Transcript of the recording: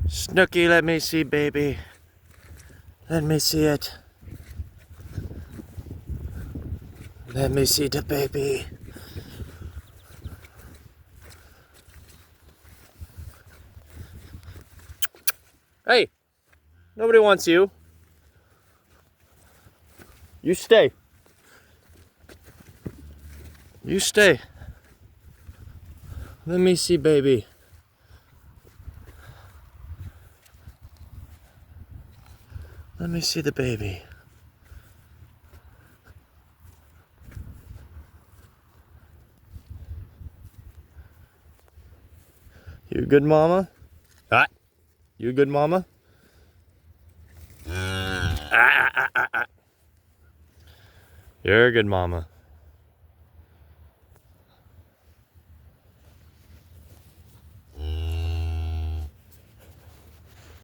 Snooky, let me see, baby. Let me see it. Let me see the baby. Hey, nobody wants you. You stay. You stay. Let me see, baby. Let me see the baby. You a good mama? Ah. You a good mama? You're a good mama.